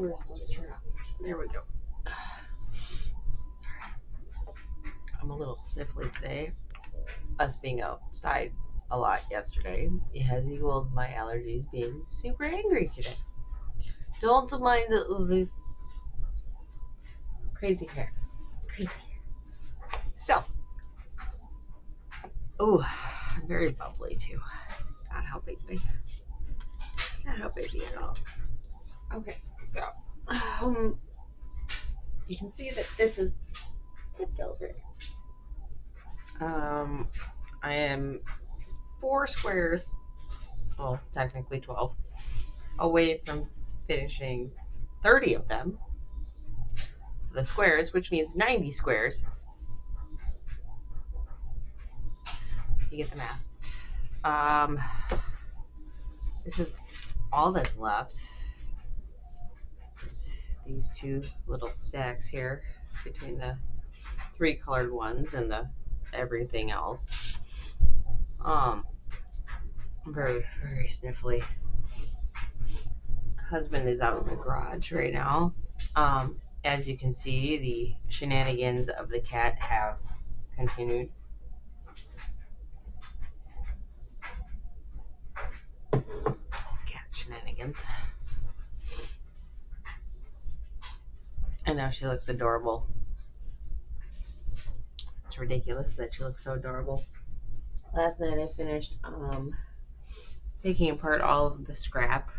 we're supposed to turn off. There we go. Sorry. I'm a little sniffly today. Us being outside a lot yesterday, it has equaled my allergies being super angry today. Don't mind this crazy hair. Crazy hair. So, oh, I'm very bubbly too. Not helping me. Not helping me at all. Okay, so you can see that this is tipped over. I am 4 squares, well, technically 12, away from finishing 30 of them, the squares, which means 90 squares. You get the math. This is all that's left. There's these 2 little stacks here between the 3 colored ones and the everything else. I'm very, very sniffly. Husband is out in the garage right now. As you can see, the shenanigans of the cat have continued. Cat shenanigans. I know she looks adorable. It's ridiculous that she looks so adorable. Last night I finished taking apart all of the scrap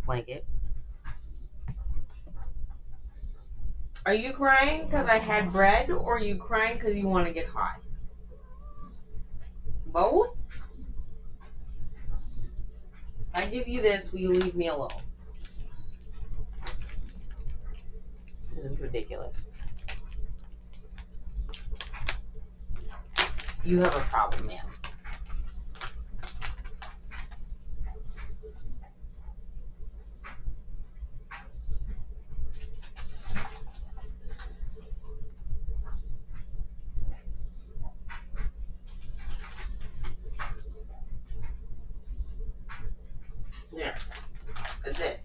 blanket. Are you crying because I had bread, or are you crying because you want to get hot? Both? If I give you this, will you leave me alone? This is ridiculous. You have a problem, man. There. That's it.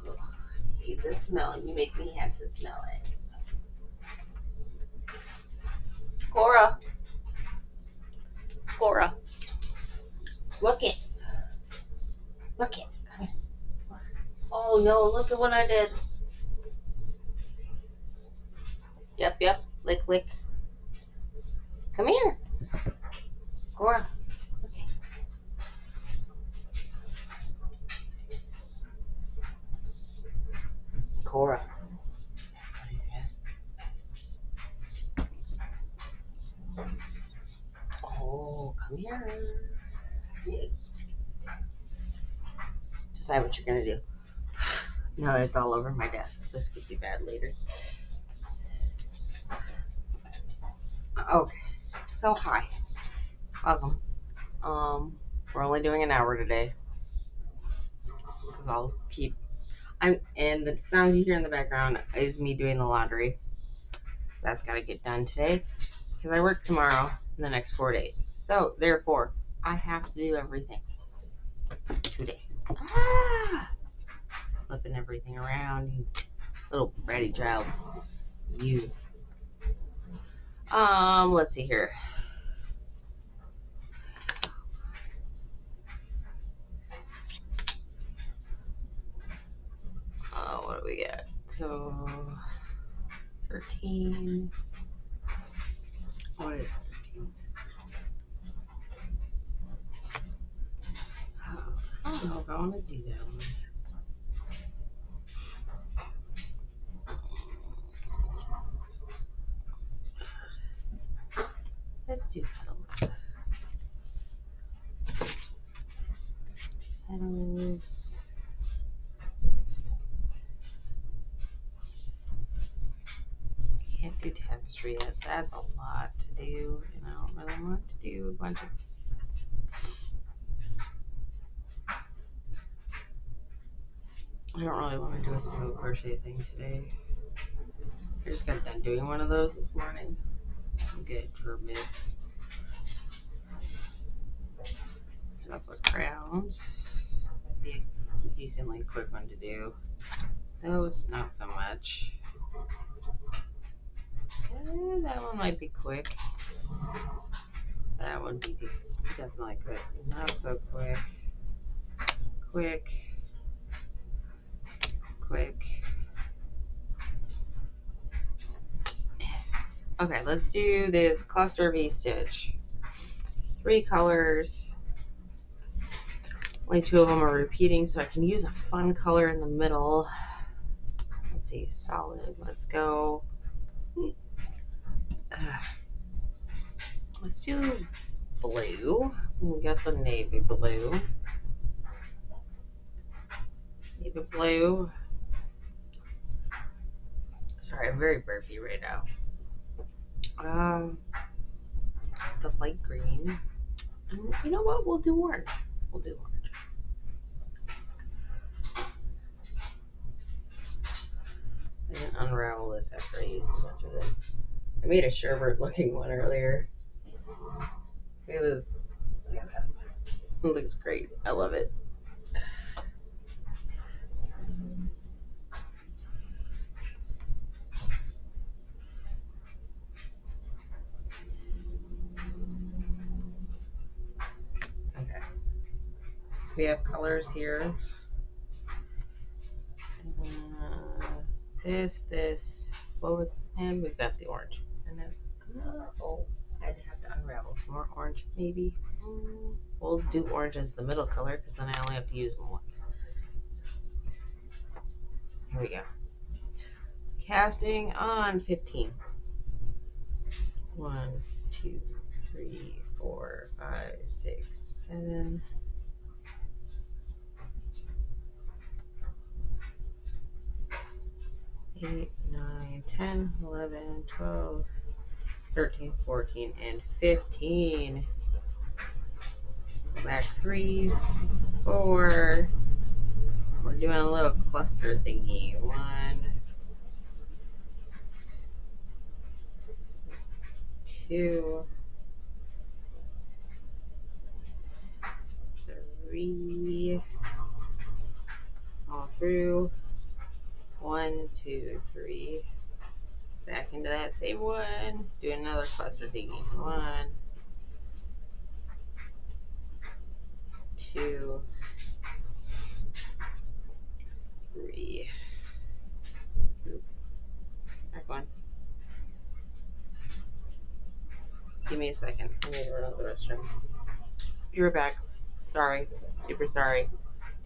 Ugh, I hate the smell, and you make me have to smell it. Cora. Cora. Look it. Look it. Come here. Look. Oh no, look at what I did. Yep. Lick, lick. Come here. Cora. Okay. Cora. What is that? Oh, come here. Decide what you're gonna do. No, it's all over my desk. This could be bad later. Okay. So hi. Welcome. We're only doing an hour today. Because I'll keep and the sound you hear in the background is me doing the laundry. So that's gotta get done today. Because I work tomorrow in the next 4 days. So therefore, I have to do everything today. Flipping everything around, you little bratty child. You. Let's see here. What do we got? So 13. What is 13? I don't know if I want to do that one. Let's do petals. Petals. Can't do tapestry yet. That's a lot to do, and I don't really want to do a bunch of. I don't really want to do a single crochet thing today. I just got done doing one of those this morning. I'm good for a minute. Up with crowns. That'd be decently quick one to do. Those, not so much. That one might be quick. That would be definitely quick. Not so quick. Quick. Quick. Okay, let's do this cluster V stitch. 3 colors. Only 2 of them are repeating, so I can use a fun color in the middle. Let's see, solid. Let's go. Let's do blue. We got the navy blue. Navy blue. Sorry, I'm very burpy right now. The light green. And you know what? We'll do orange. We'll do orange. I didn't unravel this after I used a bunch of this. I made a sherbet looking one earlier. Look at this. Look at that. It looks great. I love it. Okay. So we have colors here. This. What was, and we've got the orange. And then, I'd have to unravel some more orange, maybe. We'll do orange as the middle color because then I only have to use them once. So, here we go. Casting on 15. 1, 2, 3, 4, 5, 6, 7. 8, 9, 10, 11, 12, 13, 14, and 15. Go back 3, 4. We're doing a little cluster thingy. 1, 2, 3. All through. 1, 2, 3. Back into that same one. Do another cluster thingy. 1, 2, 3. Back one. Give me a second. I need to run out the restroom. Be right back. Sorry. Super sorry.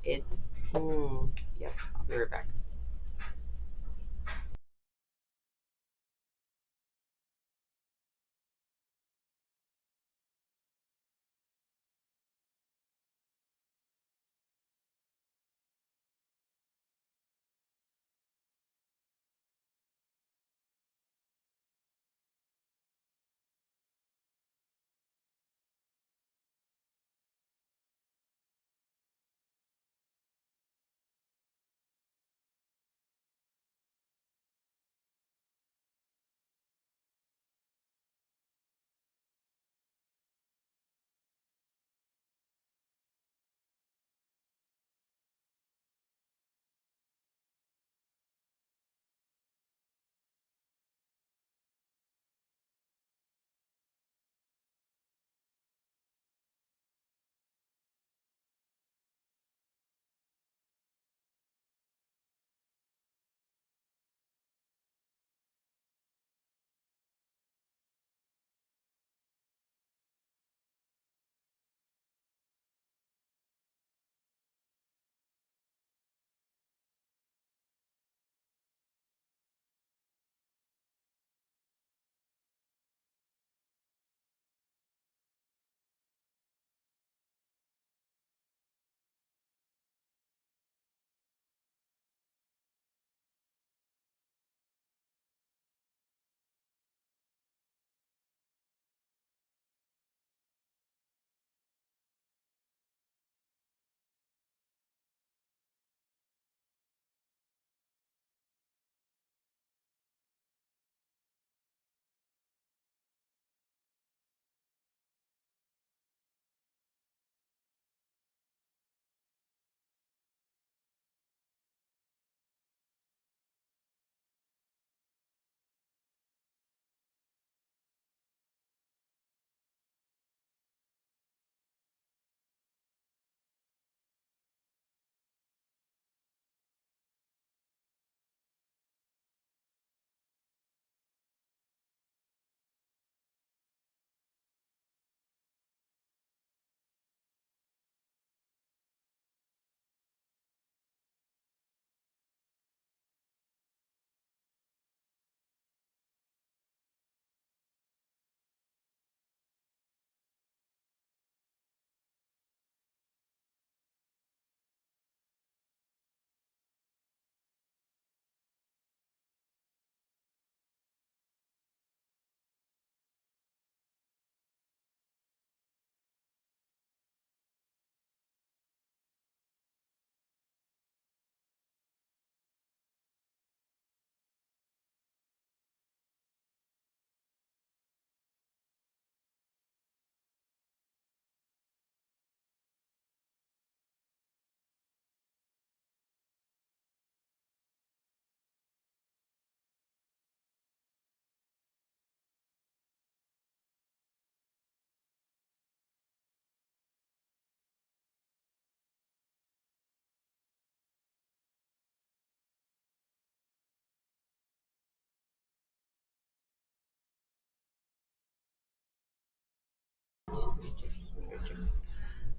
It's. Yep. I'll be right back.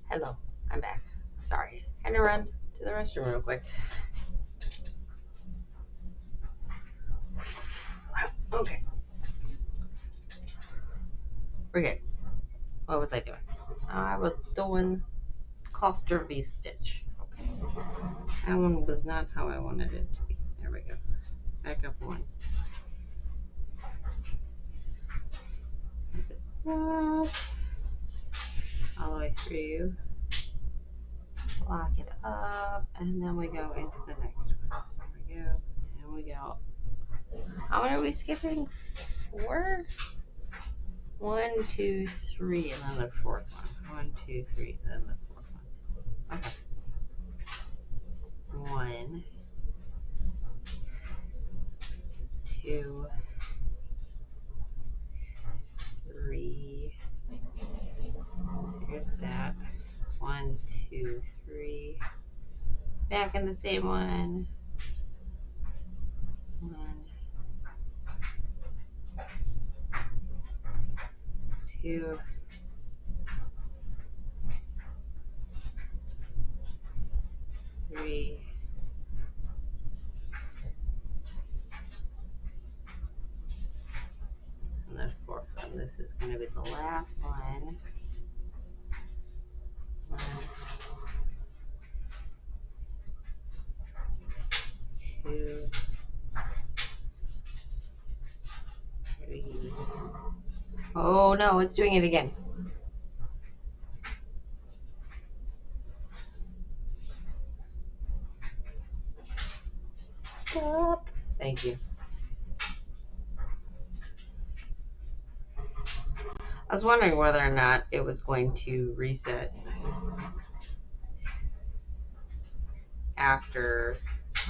Hello, I'm back. Sorry, had to run to the restroom real quick. Okay, we're good. What was I doing? I was doing cluster V stitch. Okay, that one was not how I wanted it to be. There we go. Back up one. Is it all the way through? Lock it up, and then we go into the next one. There we go, and we go. How many are we skipping? 4? 1, 2, 3, and then the fourth one. 1, 2, 3, and then the fourth one. Okay. 1, 2, 3. Here's that. 1, 2, 3. Back in the same one. 1, 2, 3. And the fourth one. This is going to be the last one. 1, 2, 3. Oh no, it's doing it again. Stop. Thank you. I was wondering whether or not it was going to reset after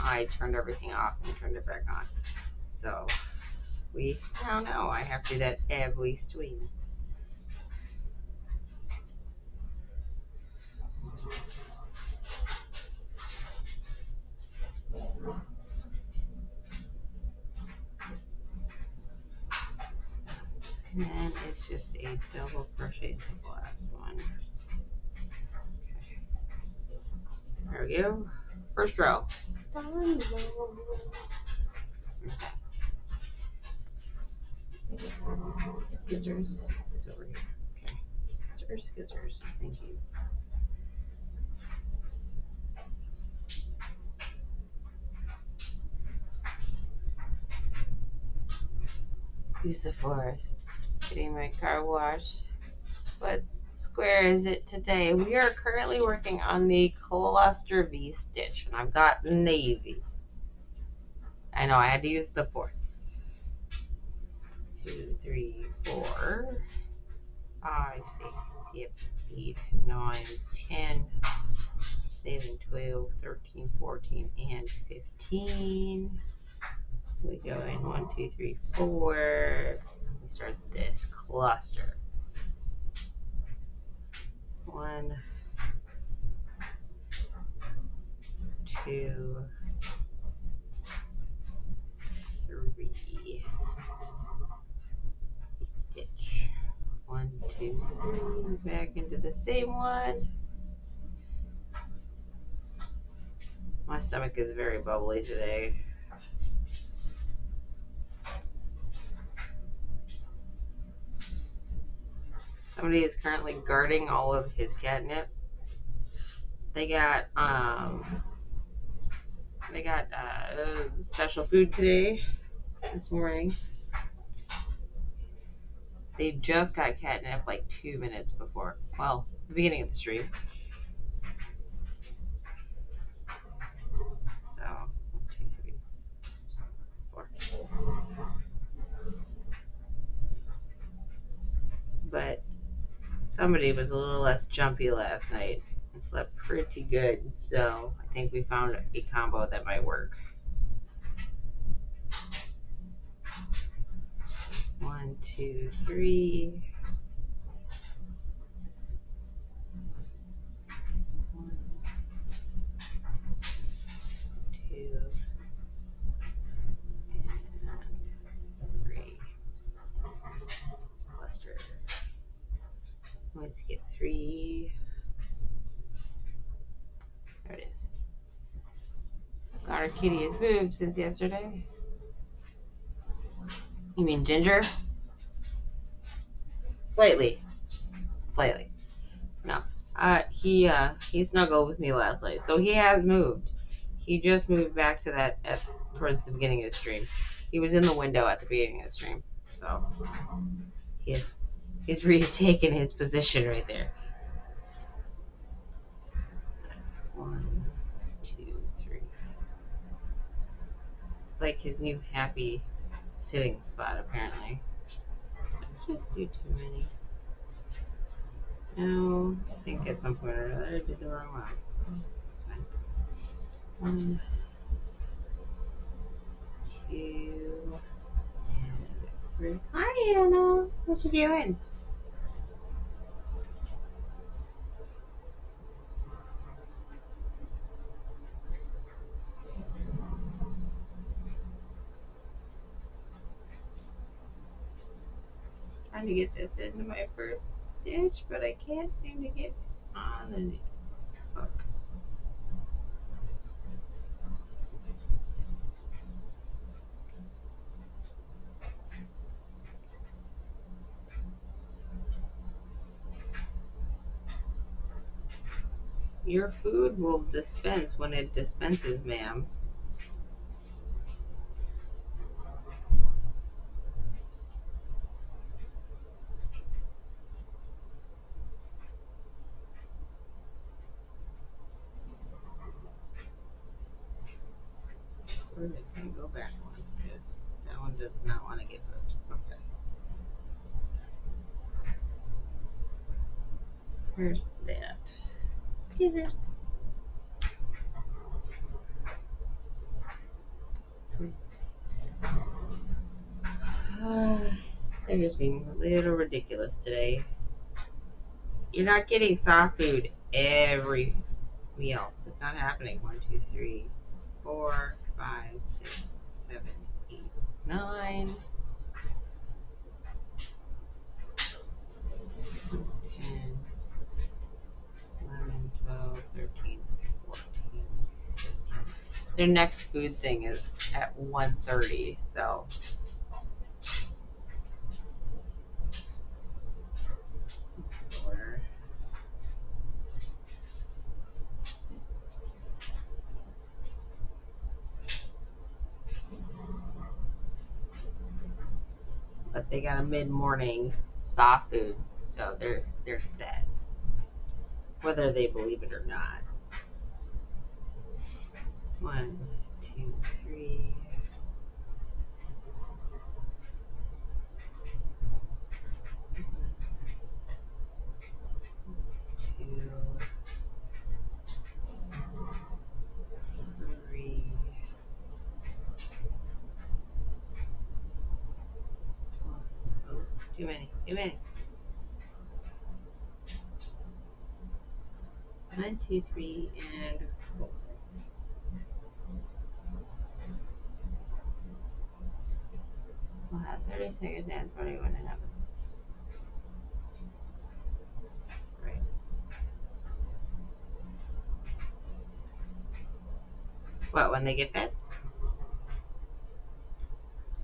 I turned everything off and turned it back on. So we now know I have to do that every stream. And then it's just a double crochet to the last one. Okay. There we go. First row. Scissors is over here. Okay. Scissors. Thank you. Use the forest. Getting my car washed. What square is it today? We are currently working on the cluster V stitch, and I've got navy. I know I had to use the fourths. 2, 3, 4, 5, 6, 7, 8, 9, 10, 11, 12, 13, 14, and 15. We go in 1, 2, 3, 4. We start this cluster. 1, 2, 3. Stitch. 1, 2, 3. Back into the same one. My stomach is very bubbly today. Somebody is currently guarding all of his catnip. They got special food today, this morning. They just got catnip like 2 minutes before, well, the beginning of the stream. So, 1, 2, 3, 4. But somebody was a little less jumpy last night and slept pretty good. So I think we found a combo that might work. 1, 2, 3. 1, 2, and 3. Cluster. skip 3. There it is. God, our kitty has moved since yesterday. You mean Ginger? Slightly. No. He snuggled with me last night, so he has moved. He just moved back to that towards the beginning of the stream. He was in the window at the beginning of the stream, so he's retaken his position right there. 1, 2, 3. It's like his new happy sitting spot, apparently. Just do too many. No, I think at some point or another I did the wrong one. That's fine. 1, 2, and 3. Hi, Anna. What you doing? Trying to get this into my first stitch, but I can't seem to get on the hook. Your food will dispense when it dispenses, ma'am. Where did it go back one? Because that one does not want to get hooked. Okay. Where's that? Scissors. They're just being a little ridiculous today. You're not getting soft food every meal. It's not happening. 1, 2, 3, 4, 5, 6, 7, 8, 9, 10, 11, 12, 13, 14, 15. Their next food thing is at 1:30, so order. But they got a mid-morning soft food, so they're set, whether they believe it or not. 1, 2, 3. 2, 3. Oh, too many. 1, 2, 3, and 4. We'll have 30 seconds and 40 when it happens. Right. What, when they get fed?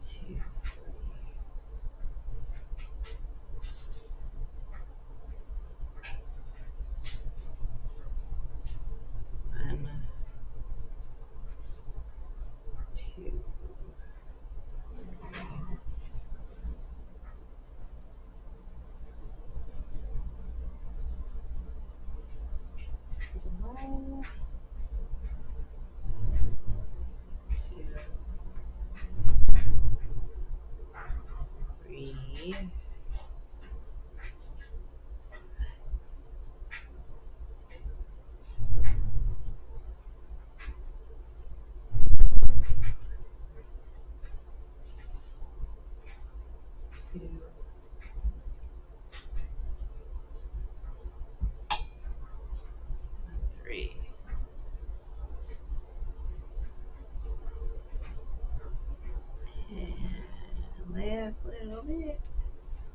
2, 3. 1, 2. 1, 2, 3. 2, 3. And last little bit.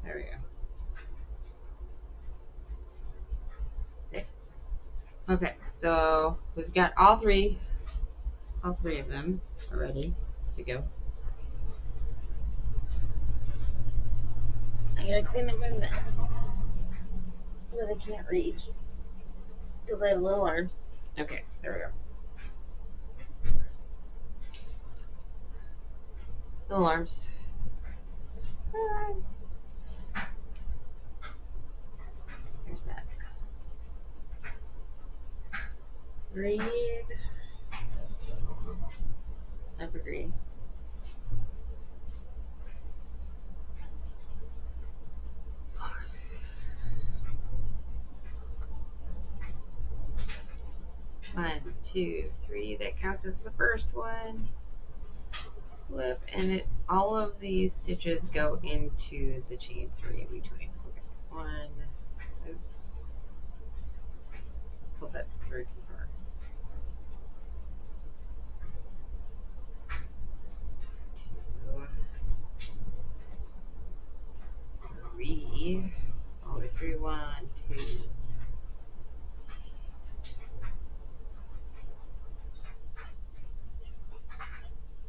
There we go. Okay, so we've got all three of them already to go. I gotta clean up my mess that I can't reach because I have little arms. Okay, there we go. Little arms. There's that. Read. Evergreen. One, two, three. That counts as the first one. Flip, and all of these stitches go into the chain three in between. Okay. One. Oops. Pull that very far. Two, three. All the way through. One, two.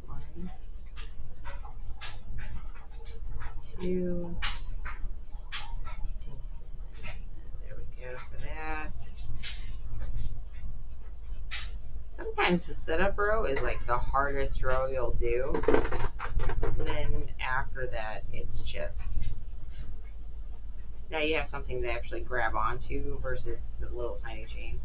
One, two. There we go for that. Sometimes the setup row is like the hardest row you'll do. And then after that, it's just now you have something to actually grab onto versus the little tiny chain.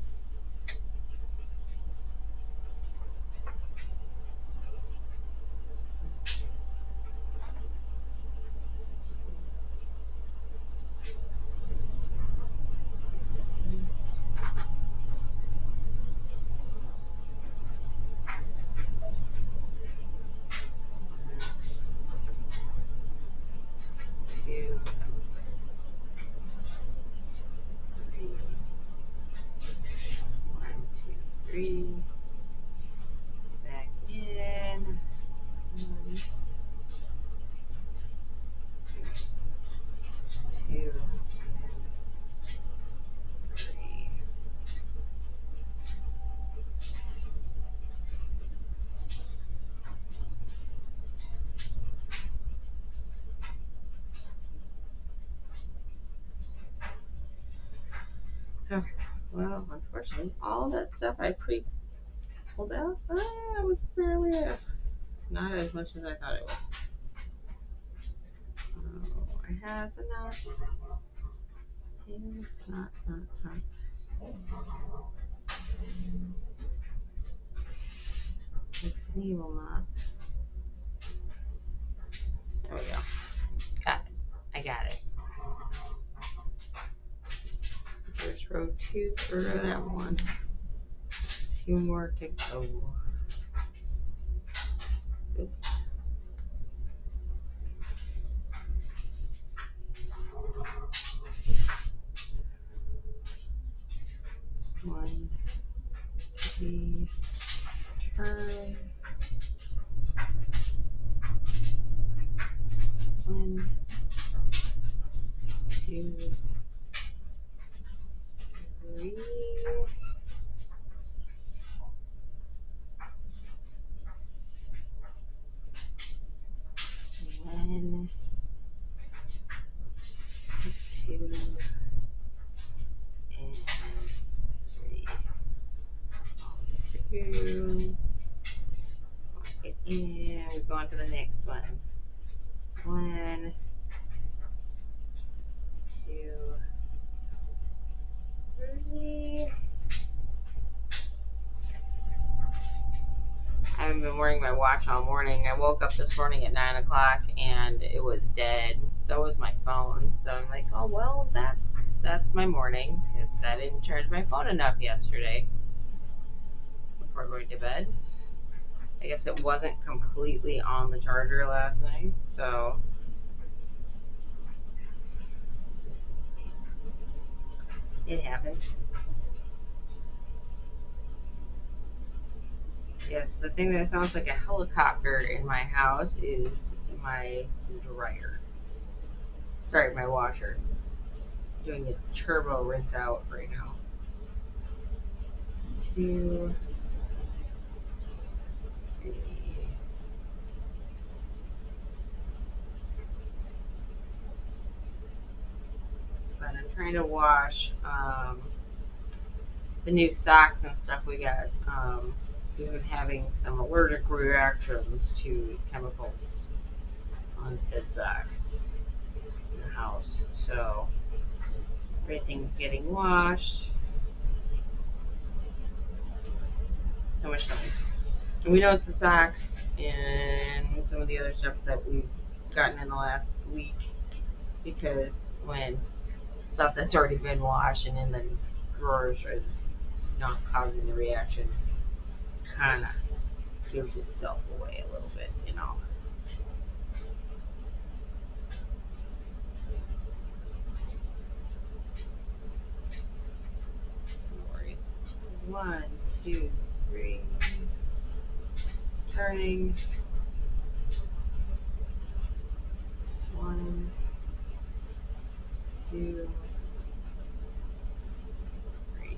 Two, three. One, two, three. Back in. One, two, three. Okay. Well, unfortunately, all that stuff I pulled out, was fairly not as much as I thought it was. Oh, it has enough. It's not. It's an evil knot. There we go. Got it. I got it. There's row two for that one. Two more to go. One, two, turn. One, two, three. One, two, and three. Two. Lock it in. We go on to the next one. One, two, three. I haven't been wearing my watch all morning. I woke up this morning at 9 o'clock and it was dead. So was my phone. So I'm like, oh well, that's my morning because I didn't charge my phone enough yesterday before going to bed. I guess it wasn't completely on the charger last night, so it happens. Yes, the thing that sounds like a helicopter in my house is my dryer. Sorry, my washer. Doing its turbo rinse out right now. 2, 3. But I'm trying to wash the new socks and stuff we got. We've been having some allergic reactions to chemicals on said socks in the house. So everything's getting washed. So much fun. And we know it's the socks and some of the other stuff that we've gotten in the last week, because when stuff that's already been washed and in the drawers is not causing the reactions, kind of gives itself away a little bit, you know. No worries. 1, 2, 3. Turning. 1, 2, 3.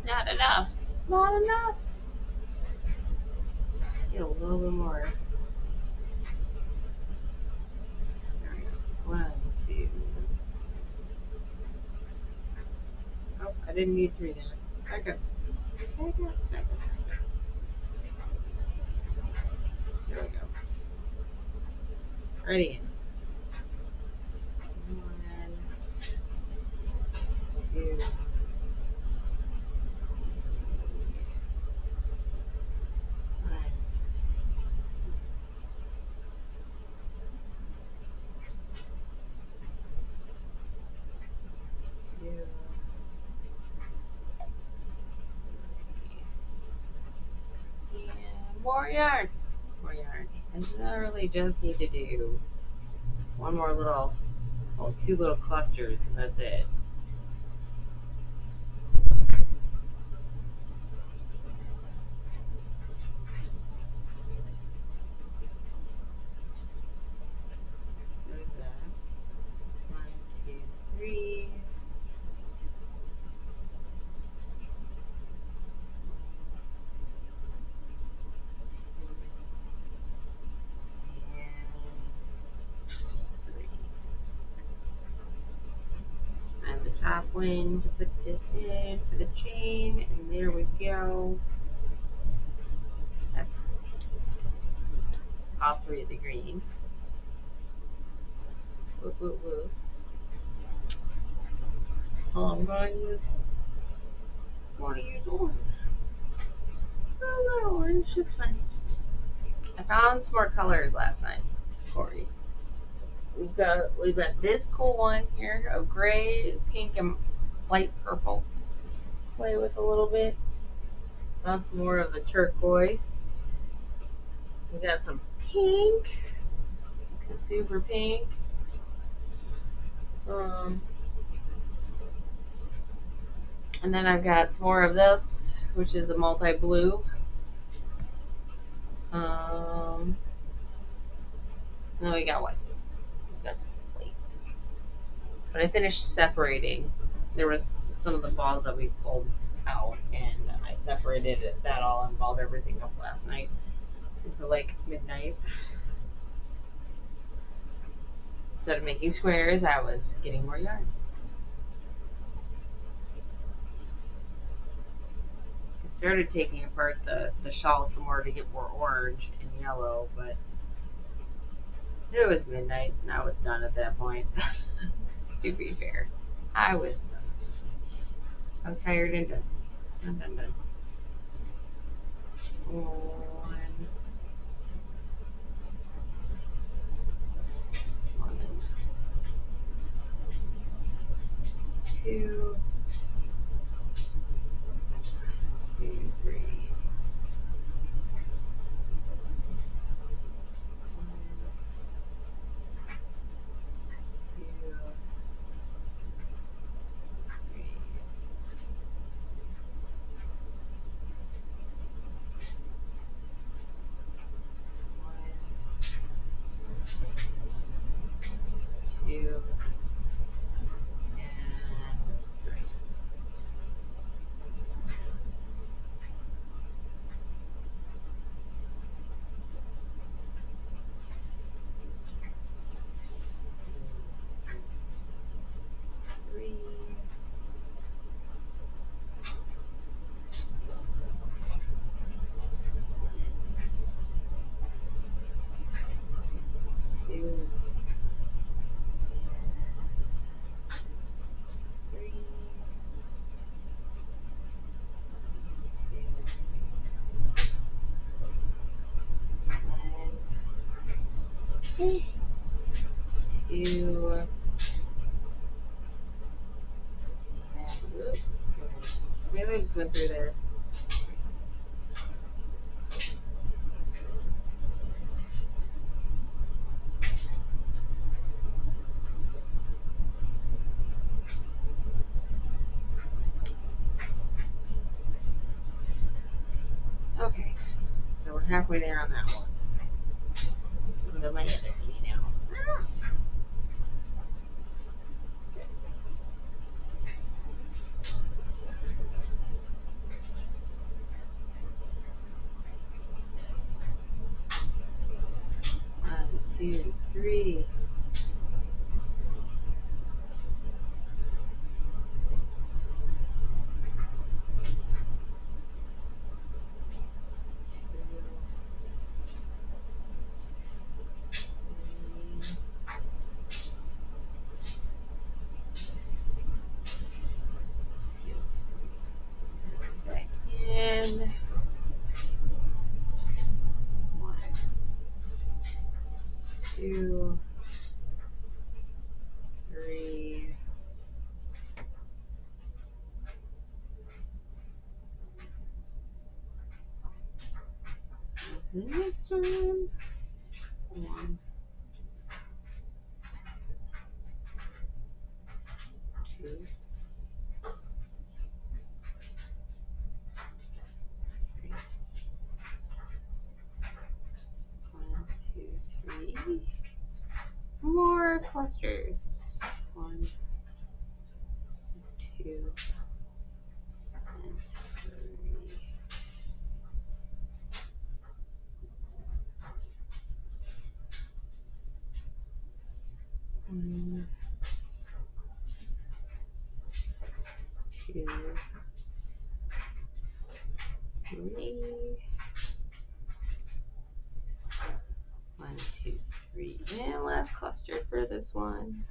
Not enough. Not enough. Just get a little bit more. There we go. 1, 2. Oh, I didn't need 3 there. Back up. Back up. Back up. There we go. Ready. 1, 2. And more yarn. More yarn. I literally just need to do one more little, well, 2 little clusters, and that's it. There's that. 1, 2, 3. And the top one to put this in for the chain, and there we go. That's all 3 of the green. Whoop, whoop, whoop. Oh, I'm going to use this. I want to use orange. Oh, no, orange. It's fine. I found some more colors last night, Corey. We've got this cool one here of gray, pink, and light purple. Play with a little bit. Found some more of the turquoise. We got some pink, some super pink. And then I've got some more of this, which is a multi-blue. Then we got white. We got white. But I finished separating. There was some of the balls that we pulled out, and I separated it, that all and balled everything up last night until like midnight. Instead of making squares, I was getting more yarn. I started taking apart the shawl some more to get more orange and yellow, but it was midnight and I was done at that point. To be fair, I was done. I was tired and done. I'm done. 1, 2, 2, 3. 1, 2, 3. 1, 2. Maybe I just went through there. Okay, so we're halfway there on that one. I'll go my other knee now. 1, 2, 3. Back in. 1, 2, 3. The next one. 1, 2, 3. 1, 2, 3. More clusters. 1, 2, and 3. 1, 2, 3. 1, 2, 3. And last cluster for this one.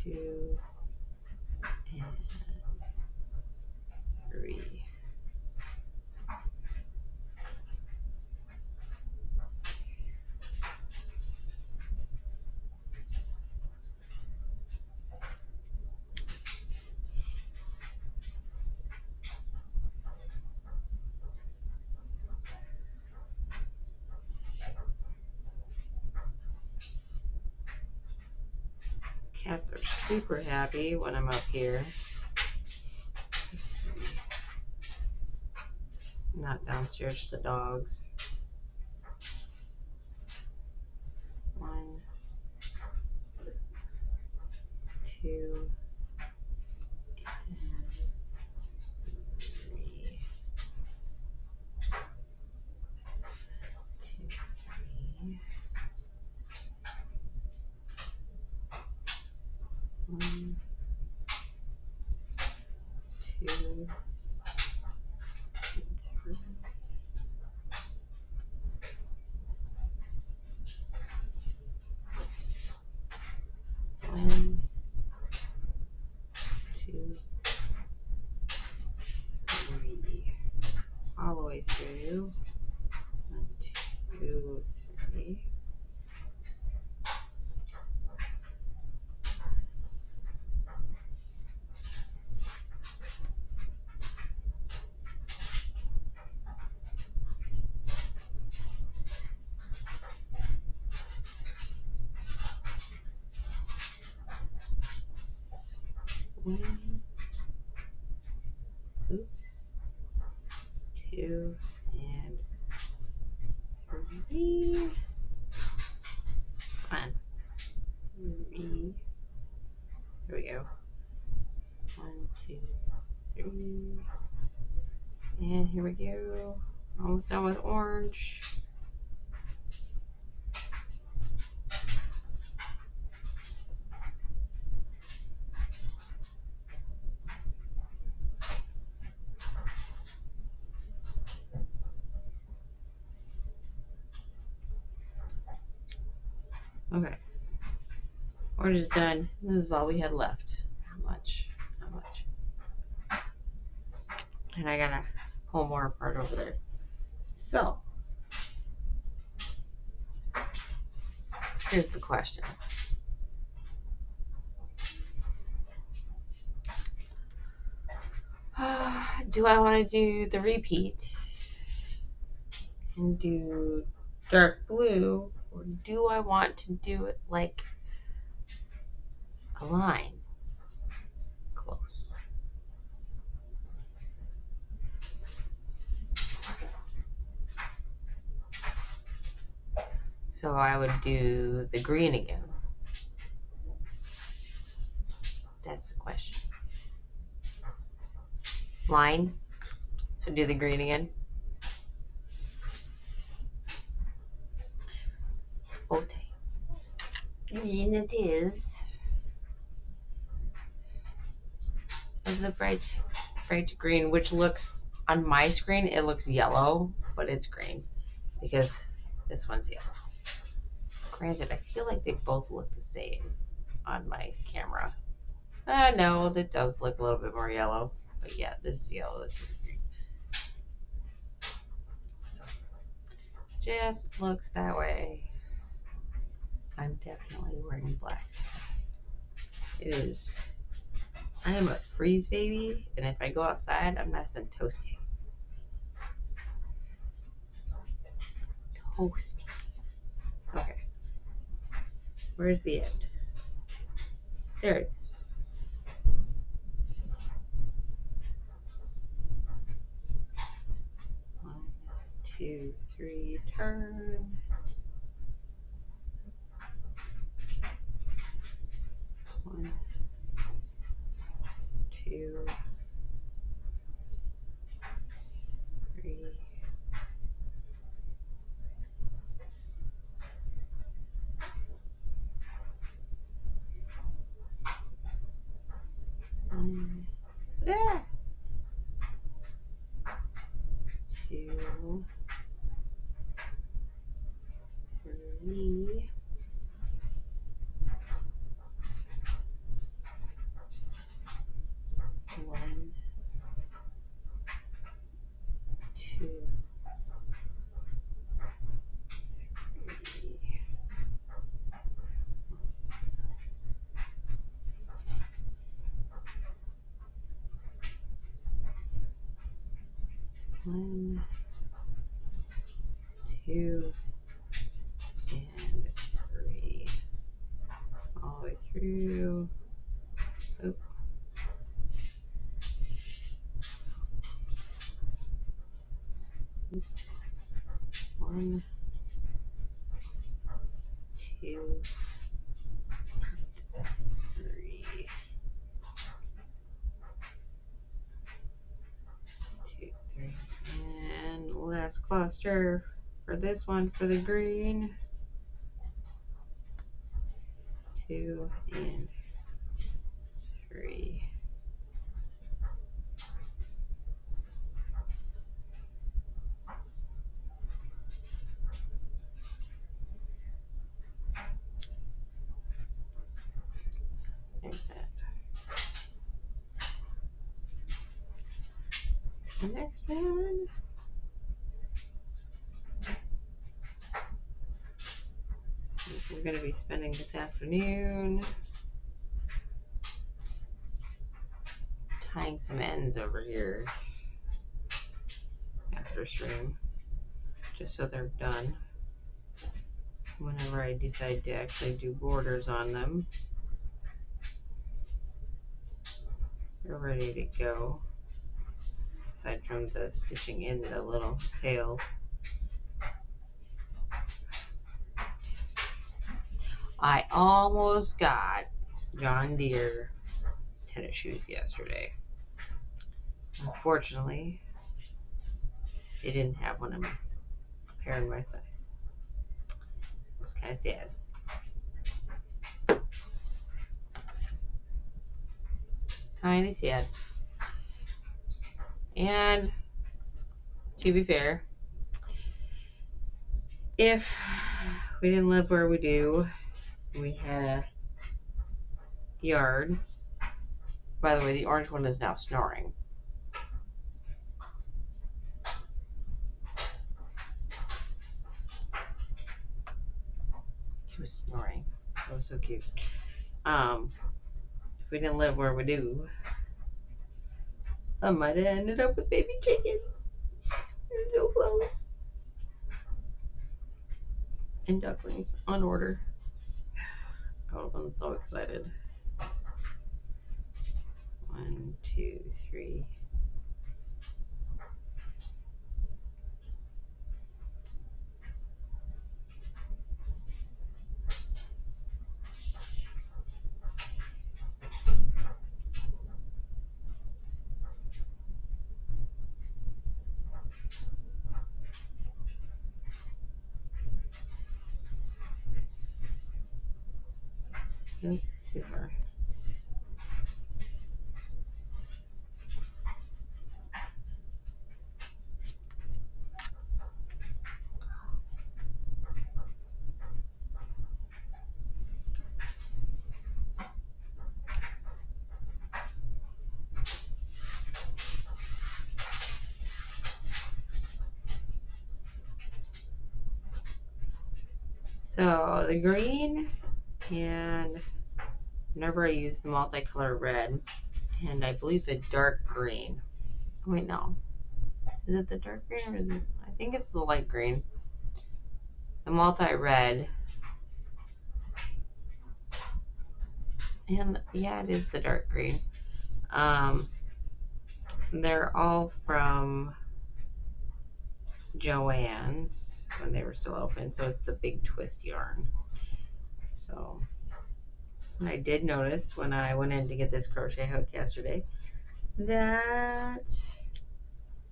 2 and 3. Cats are super happy when I'm up here. Not downstairs to the dogs. 1, 2, and 3. 2, 3. 1, 2, and 3. 1, 2, 3. All the way through. 1, 2, 3. 1, oops, 2, and 3. Come on. 3. There we go. 1, 2, 3. And here we go. Almost done with orange. Okay. Orange is done. This is all we had left. Not much. Not much. And I gotta pull more apart over there. So, here's the question. Do I want to do the repeat and do dark blue, or do I want to do it like a line? Close. So I would do the green again. That's the question. Line. So do the green again. Okay. Green it is. Of the bright green, which looks on my screen, it looks yellow, but it's green because this one's yellow. Granted, I feel like they both look the same on my camera. No, that does look a little bit more yellow. But yeah, this is yellow, this is green. So, just looks that way. I'm definitely wearing black. It is. I am a freeze baby, and if I go outside, I'm nice and toasty. Toasty. Okay. Where's the end? There it is. One, 2, 3, turn. 1, 2, 3. 1, 2, 3. 1, 2, 3. 1, 2, and 3. All the way through. Oh. 1, 2, 3. 2, 3. And last cluster for this one for the green. 2 and 3. There's that. The next one. We're going to be spending this afternoon tying some ends over here after stream, just so they're done whenever I decide to actually do borders on them. They're ready to go, aside from the stitching in the little tails. I almost got John Deere tennis shoes yesterday. Unfortunately, they didn't have one of my pair in my size. It was kind of sad. Kind of sad. And to be fair, if we didn't live where we do, we had a yard. By the way, the orange one is now snoring. She was snoring. That was so cute. If we didn't live where we do, I might have ended up with baby chickens. They're so close. And ducklings on order. I would have been so excited. 1, 2, 3. Nope, too far. So the green, and whenever I use the multicolor red, and I believe the dark green. Oh, wait, no. Is it the dark green or is it? I think it's the light green. The multi-red. And yeah, it is the dark green. They're all from Joann's when they were still open. So it's the big twist yarn. So I did notice when I went in to get this crochet hook yesterday that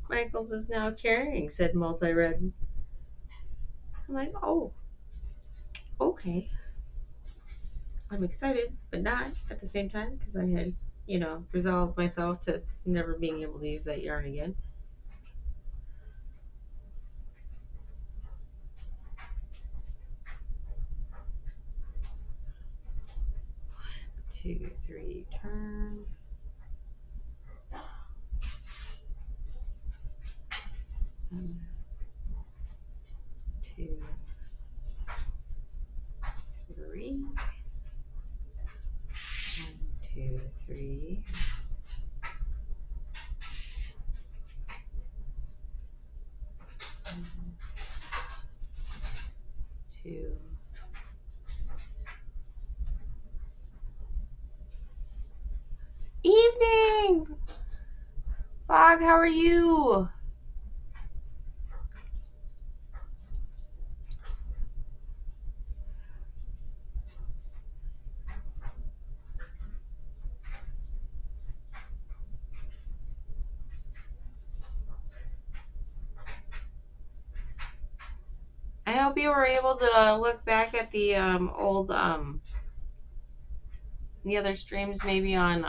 Michaels is now carrying said multi-red. I'm like, oh, okay. I'm excited, but not at the same time because I had, resolved myself to never being able to use that yarn again. Two, three, turn. One, two, three. 1, 2, 3. 1, 2. Evening! Fog, how are you? I hope you were able to look back at the old the other streams, maybe on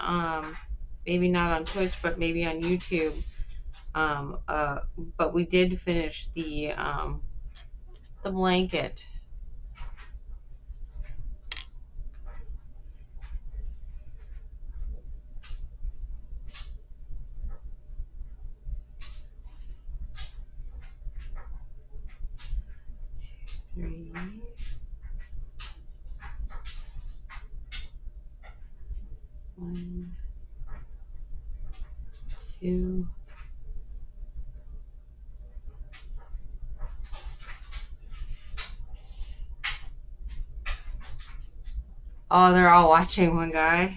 maybe not on Twitch, but maybe on YouTube. But we did finish the blanket. Three. 1, 2. Oh, they're all watching one guy.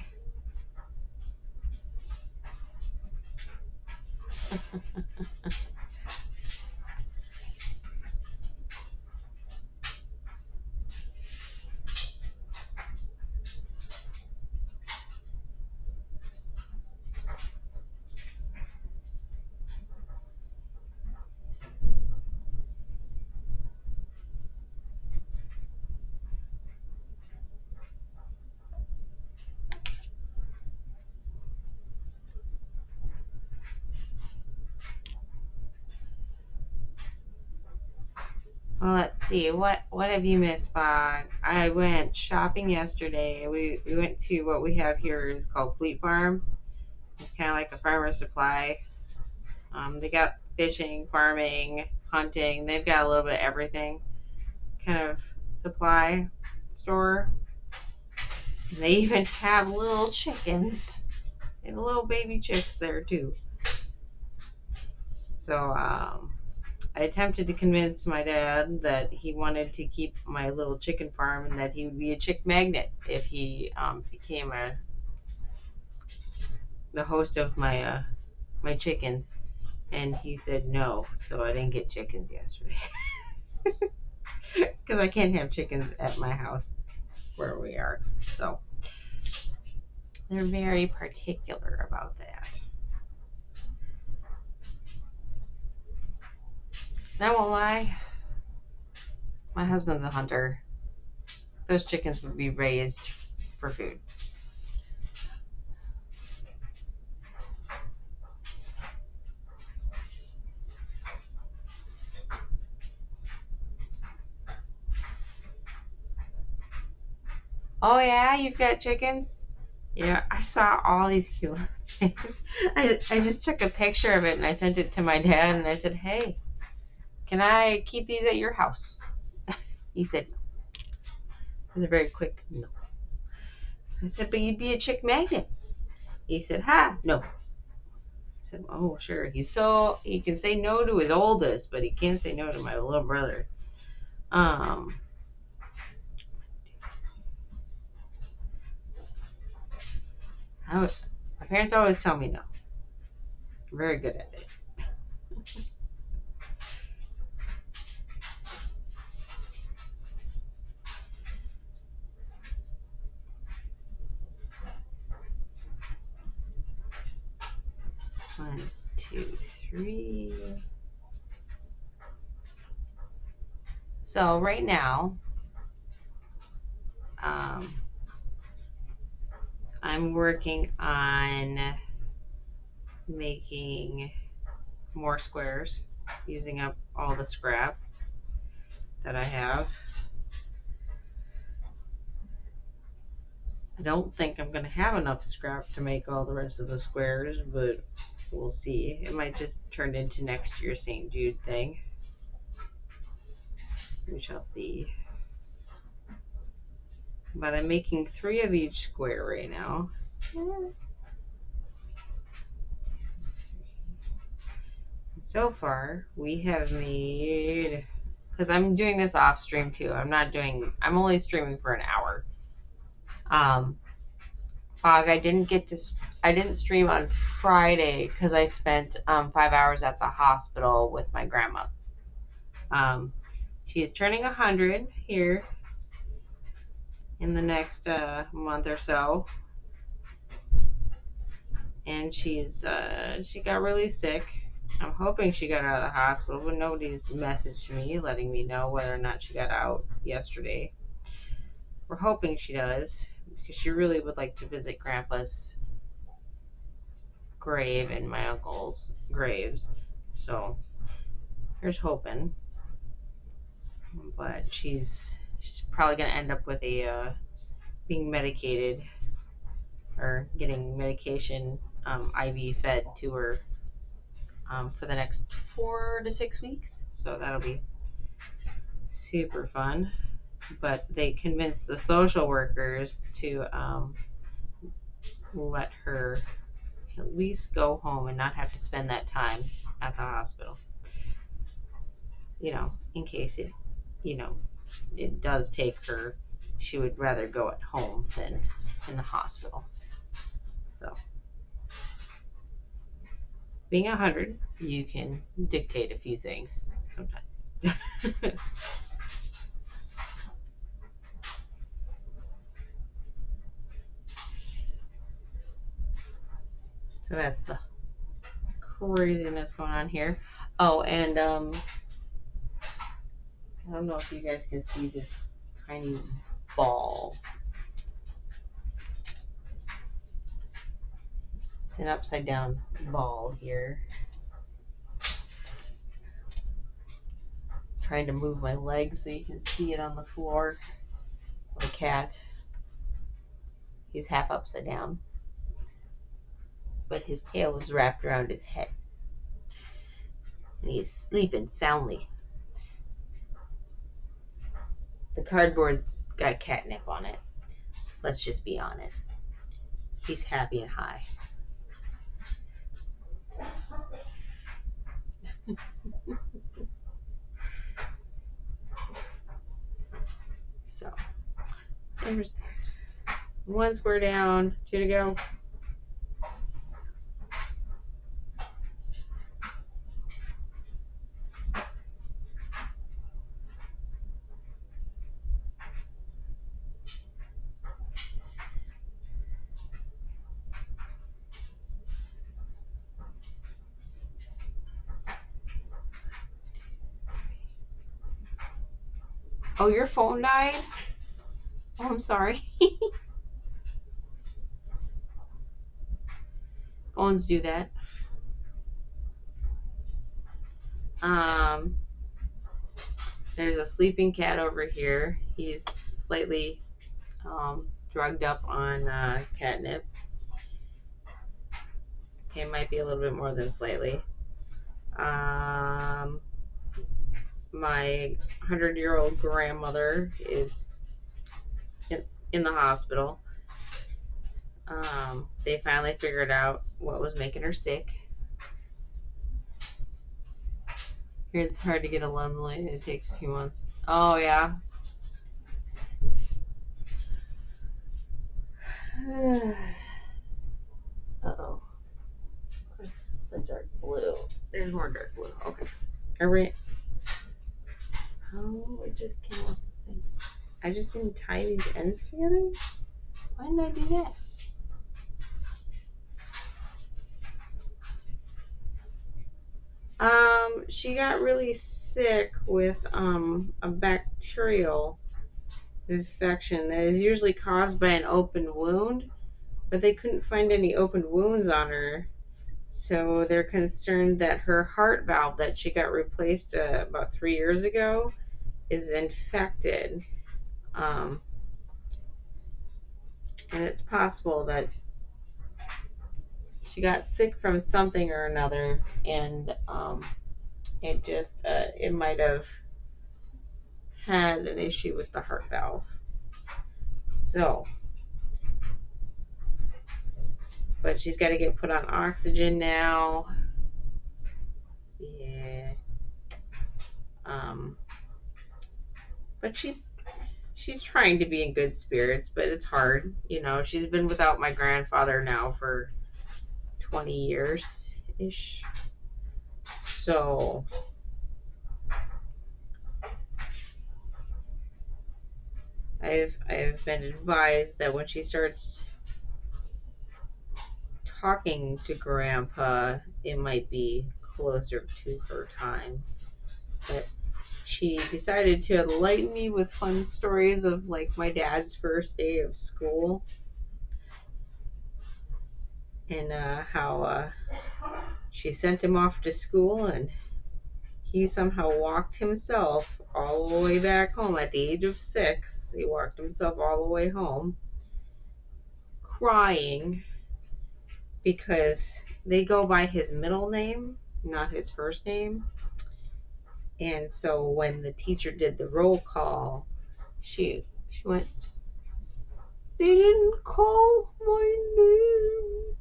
Well, let's see. What have you missed, Fog? I went shopping yesterday. We went to what we have here is called Fleet Farm. It's kind of like a farmer supply. They got fishing, farming, hunting. They've got a little bit of everything kind of supply. store. And they even have little chickens. They have little baby chicks there too. So I attempted to convince my dad that he wanted to keep my little chicken farm and that he would be a chick magnet if he became the host of my my chickens. And he said no, so I didn't get chickens yesterday. Because I can't have chickens at my house where we are. So they're very particular about that. And I won't lie, my husband's a hunter. Those chickens would be raised for food. Oh yeah, you've got chickens? Yeah, I saw all these cute things. I just took a picture of it and I sent it to my dad and I said, hey, can I keep these at your house? He said no. It was a very quick no. I said, but you'd be a chick magnet. He said, ha, no. I said, oh, sure. He can say no to his oldest, but he can't say no to my little brother. My parents always tell me no. I'm very good at it. One, two, three. So right now, I'm working on making more squares, using up all the scrap that I have. I don't think I'm going to have enough scrap to make all the rest of the squares, but we'll see. It might just turn into next year's St. Jude thing. We shall see. But I'm making 3 of each square right now. So far, we have made, because I'm doing this off stream too. I'm only streaming for an hour. Fog, I didn't stream on Friday because I spent 5 hours at the hospital with my grandma. She's turning 100 here in the next month or so. And she got really sick. I'm hoping she got out of the hospital, but nobody's messaged me letting me know whether or not she got out yesterday. We're hoping she does, because she really would like to visit Grandpa's grave and my uncle's graves. So here's hoping. But she's probably going to end up with being medicated or getting medication IV fed to her for the next 4 to 6 weeks. So that'll be super fun. But they convinced the social workers to let her at least go home and not have to spend that time at the hospital. In case it does take her, she would rather go at home than in the hospital. So being 100, you can dictate a few things sometimes. So that's the craziness going on here. Oh, and I don't know if you guys can see this tiny ball. It's an upside down ball here. Trying to move my legs so you can see it on the floor. The cat. He's half upside down, but his tail is wrapped around his head. And he's sleeping soundly. The cardboard's got catnip on it. Let's just be honest. He's happy and high. So, there's that. One square down. 2 to go. Oh, your phone died? Oh, I'm sorry. Phones do that. There's a sleeping cat over here. He's slightly drugged up on catnip. It might be a little bit more than slightly. My 100-year-old grandmother is in the hospital. They finally figured out what was making her sick. Here it's hard to get a Lumley. It takes a few months. Oh, yeah. Uh-oh. Where's the dark blue? There's more dark blue. Okay. All right. Oh, it just came off the thing. I just didn't tie these ends together? Why didn't I do that? She got really sick with a bacterial infection that is usually caused by an open wound, but they couldn't find any open wounds on her. So they're concerned that her heart valve that she got replaced about 3 years ago is infected. And it's possible that she got sick from something or another, and it might have had an issue with the heart valve. So, but she's got to get put on oxygen now. Yeah. But she's trying to be in good spirits, but it's hard. You know, she's been without my grandfather now for 20 years ish. So I've been advised that when she starts talking to Grandpa, it might be closer to her time. But she decided to enlighten me with fun stories of like my dad's first day of school and how she sent him off to school and he somehow walked himself all the way back home at the age of 6. He walked himself all the way home crying because they go by his middle name, not his first name. And so when the teacher did the roll call, she went, "They didn't call my name."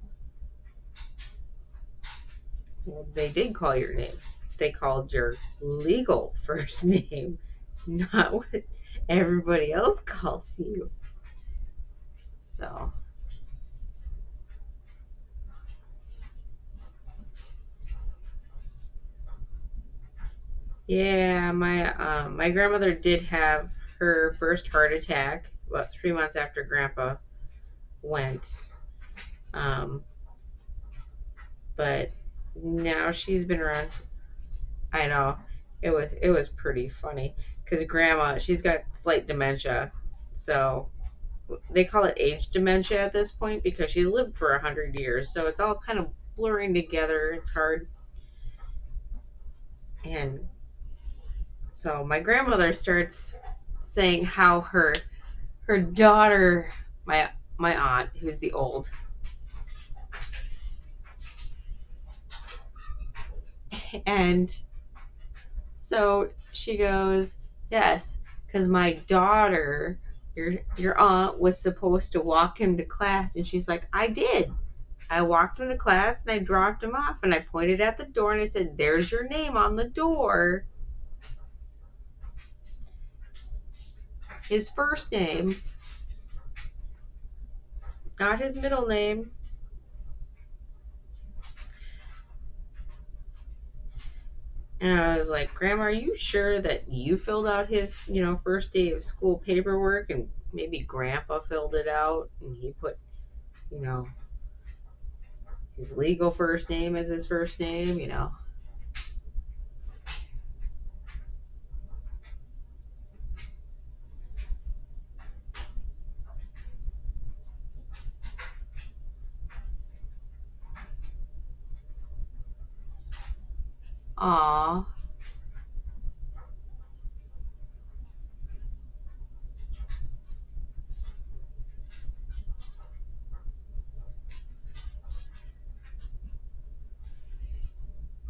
Well, they did call your name. They called your legal first name, not what everybody else calls you. So, yeah, my grandmother did have her first heart attack about 3 months after Grandpa went. But now she's been around. I know it was pretty funny because Grandma, she's got slight dementia, so they call it age dementia at this point because she's lived for 100 years, so it's all kind of blurring together. It's hard. And so my grandmother starts saying how her daughter, my aunt, who's the old, and so she goes, yes, because my daughter, your aunt, was supposed to walk him to class, and she's like, I did. I walked him to class and I dropped him off and I pointed at the door and I said, there's your name on the door. His first name, not his middle name. And I was like, Grandma, are you sure that you filled out his, first day of school paperwork and maybe Grandpa filled it out and he put, you know, his legal first name as his first name, Aw.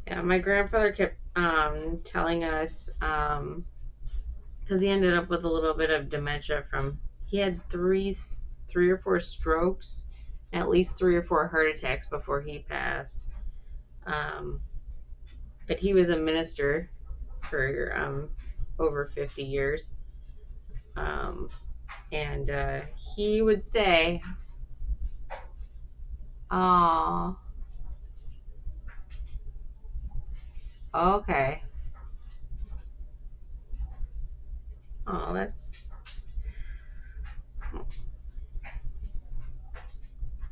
Yeah, my grandfather kept telling us, because he ended up with a little bit of dementia he had three or four strokes, at least 3 or 4 heart attacks before he passed. But he was a minister for over 50 years. And he would say, oh, okay. Oh,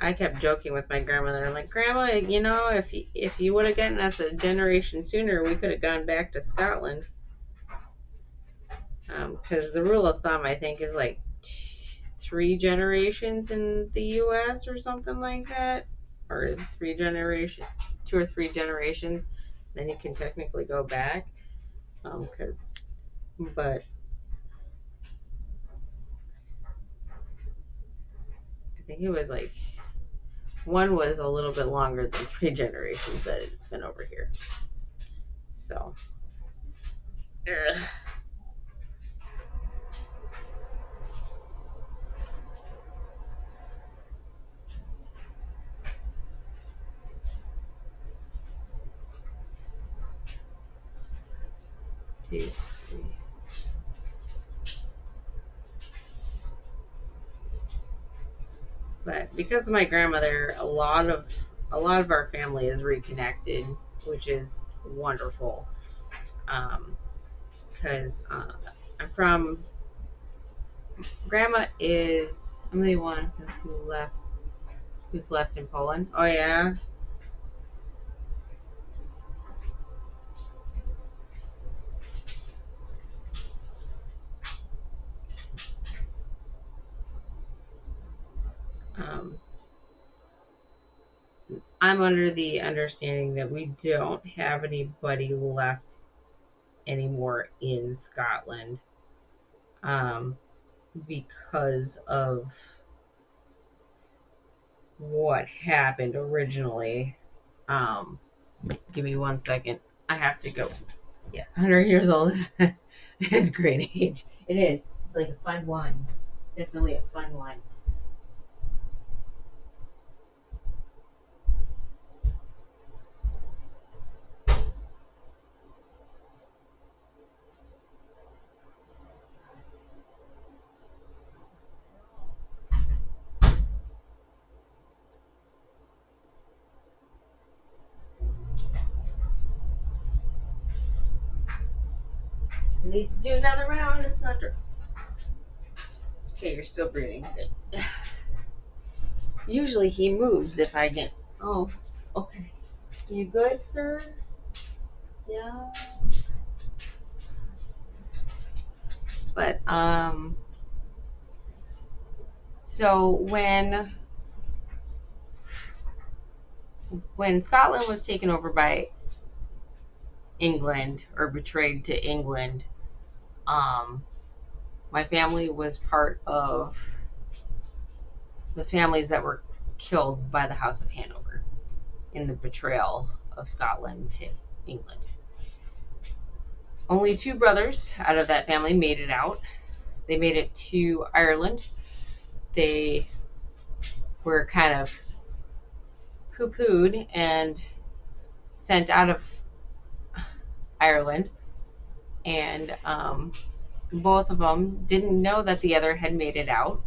I kept joking with my grandmother. I'm like, Grandma, if you would have gotten us a generation sooner, we could have gone back to Scotland. Because the rule of thumb, I think, is like 3 generations in the U.S. or something like that, or 2 or 3 generations, then you can technically go back. But I think it was like one was a little bit longer than 3 generations that it's been over here. So, ugh. 2, 3. But because of my grandmother, a lot of our family is reconnected, which is wonderful. Because I'm from. Grandma is. I'm the one who's left in Poland. Oh yeah. I'm under the understanding that we don't have anybody left anymore in Scotland, because of what happened originally. Give me 1 second. I have to go. Yes, 100 years old is great age. It is. It's like a fun one. Definitely a fun one. Needs to do another round. It's not true. Okay, you're still breathing. Good. Usually he moves if I get. Oh, okay. You good, sir? Yeah. But so when Scotland was taken over by England or betrayed to England, my family was part of the families that were killed by the House of Hanover in the betrayal of Scotland to England. Only 2 brothers out of that family made it out. they made it to Ireland. They were kind of poo-pooed and sent out of Ireland, and both of them didn't know that the other had made it out,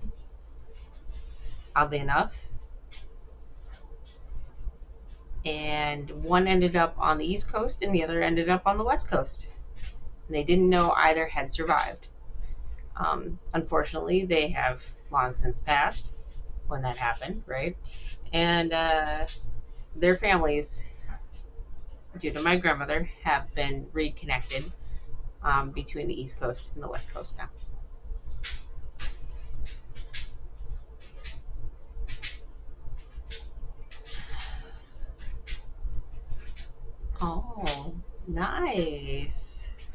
oddly enough. And one ended up on the East Coast and the other ended up on the West Coast. And they didn't know either had survived. Unfortunately, they have long since passed when that happened, right? And their families, due to my grandmother, have been reconnected between the East Coast and the West Coast now. Oh, nice.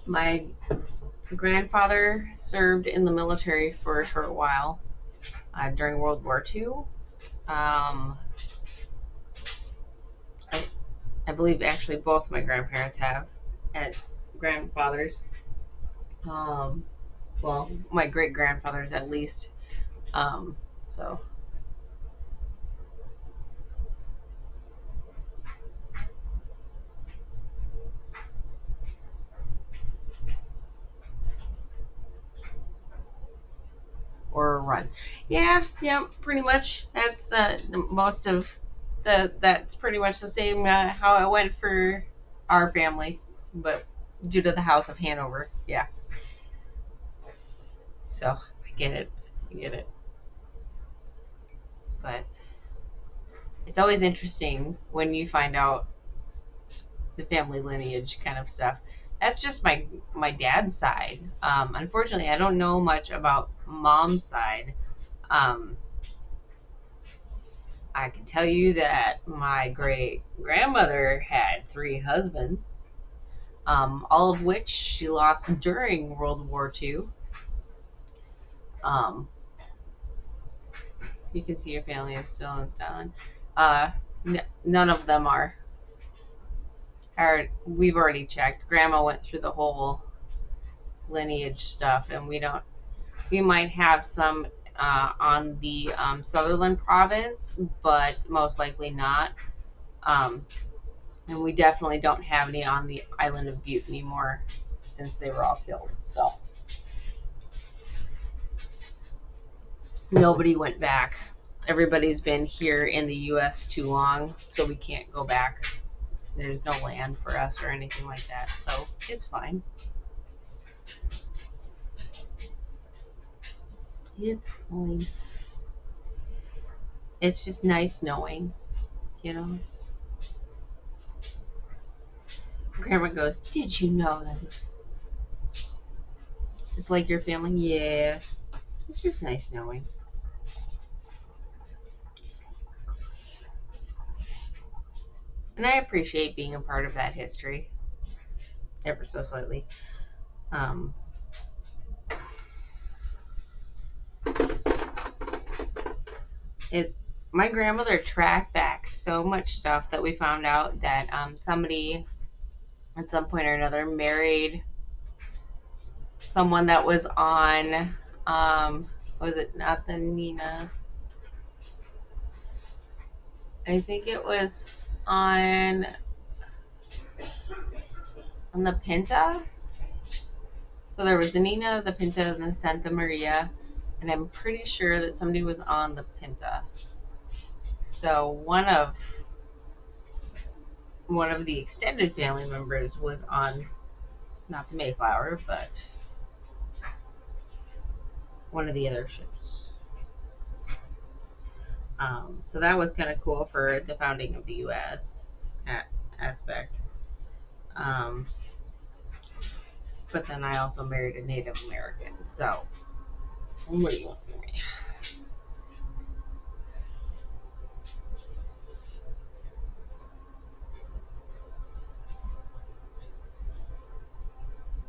My grandfather served in the military for a short while during World War II. I believe actually both my grandparents have, as grandfathers. Um, well, my great grandfathers at least. So or a run. Yeah, pretty much. That's the most of That's pretty much the same how it went for our family, but due to the House of Hanover, yeah. So I get it. But it's always interesting when you find out the family lineage kind of stuff. That's just my dad's side. Unfortunately, I don't know much about mom's side. Um, I can tell you that my great grandmother had three husbands, all of which she lost during World War II. Um, you can see your family is still in Scotland. Uh, None of them are. We've already checked. Grandma went through the whole lineage stuff, and we don't. We might have some on the Sutherland province, but most likely not. Um, and we definitely don't have any on the island of Butte anymore since they were all killed. So nobody went back. Everybody's been here in the U.S. too long, so we can't go back. There's no land for us or anything like that, so it's fine. It's fine. It's just nice knowing, you know. Grandma goes, "Did you know that it's like your family?" Yeah. It's just nice knowing. And I appreciate being a part of that history ever so slightly. Um, it My grandmother tracked back so much stuff that we found out that somebody at some point or another married someone that was on was it not the Nina? I think it was on the Pinta. So there was the Nina, the Pinta, and the Santa Maria, and I'm pretty sure that somebody was on the Pinta. So one of the extended family members was on not the Mayflower, but one of the other ships. So that was kind of cool for the founding of the U.S. Aspect. Um, but then I also married a Native American. So what do you want from me?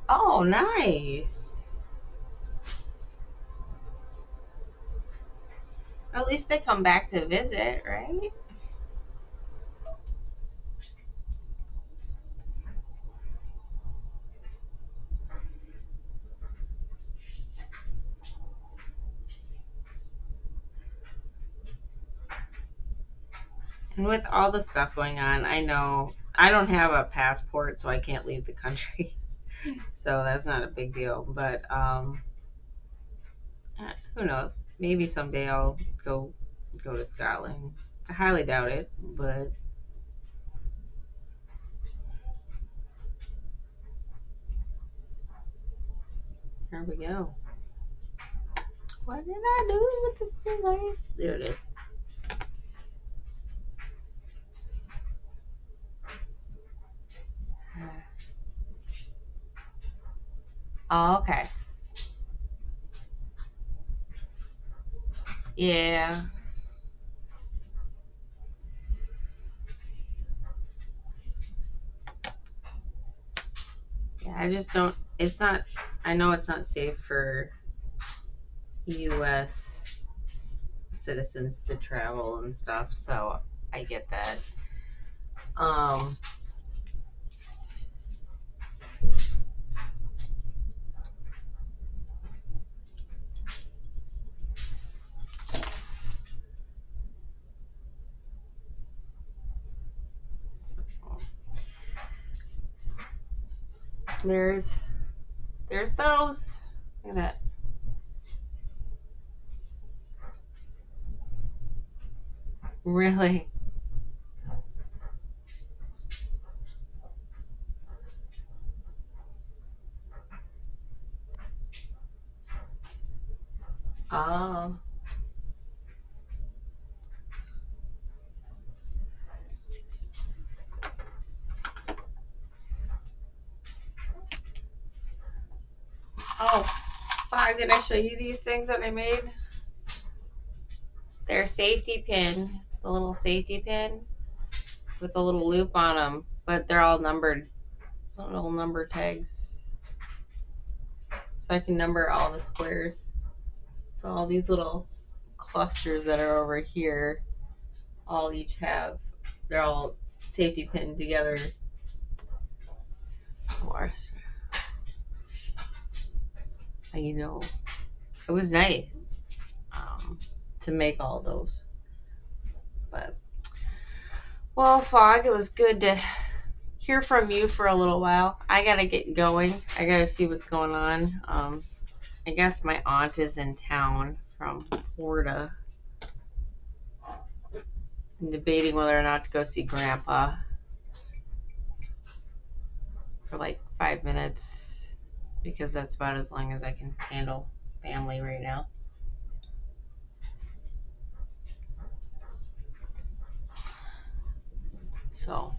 Oh, nice. At least they come back to visit, right? And with all the stuff going on, I know I don't have a passport, so I can't leave the country. So that's not a big deal. But who knows? Maybe someday I'll go to Scotland. I highly doubt it, but here we go. What did I do with the scissors? There it is. Oh, okay. Yeah. Yeah, I just don't. It's not. I know it's not safe for U.S. citizens to travel and stuff, so I get that. Um, there's those. Look at that. Really? Oh. Oh, fuck, did I show you these things that I made? They're safety pin, the little safety pin with a little loop on them, but they're all numbered, little number tags. So I can number all the squares. So all these little clusters that are over here all each have, they're all safety pinned together. Or, you know, it was nice to make all those. But, well, Fog, it was good to hear from you for a little while. I gotta get going. I gotta see what's going on. I guess my aunt is in town from Florida. I'm debating whether or not to go see Grandpa for like 5 minutes because that's about as long as I can handle family right now. So,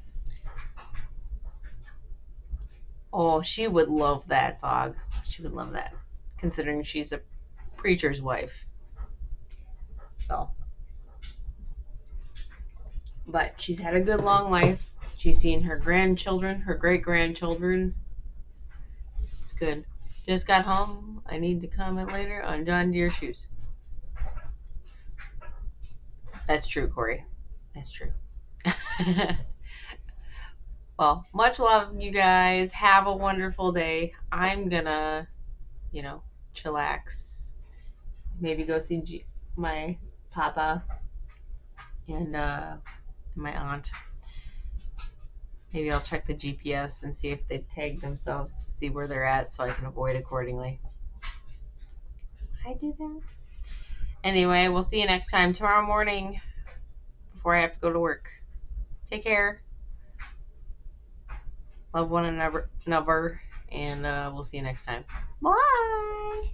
oh, she would love that, Fog. She would love that, considering she's a preacher's wife. So, but she's had a good long life. She's seen her grandchildren, her great grandchildren. It's good. Just got home. I need to comment later on John Deere shoes. That's true, Corey. That's true. Well, much love, you guys. Have a wonderful day. I'm gonna, chillax. Maybe go see my papa and my aunt. Maybe I'll check the GPS and see if they've tagged themselves to see where they're at so I can avoid accordingly. I do that. Anyway, we'll see you next time tomorrow morning before I have to go to work. Take care. Love one another, and we'll see you next time. Bye.